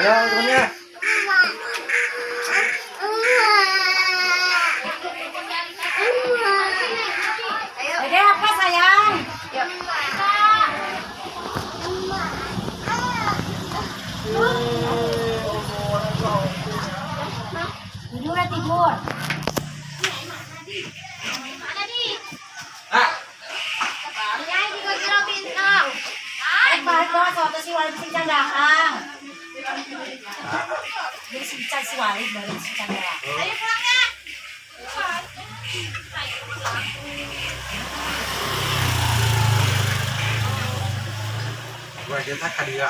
Ayo temennya. Dede apa sayang? Tidur lah tidur. Balik doang soalnya si Walid si Candahang. Dia si Walid balik si Candahang. Ayo pulang ya. Gua kita kadia.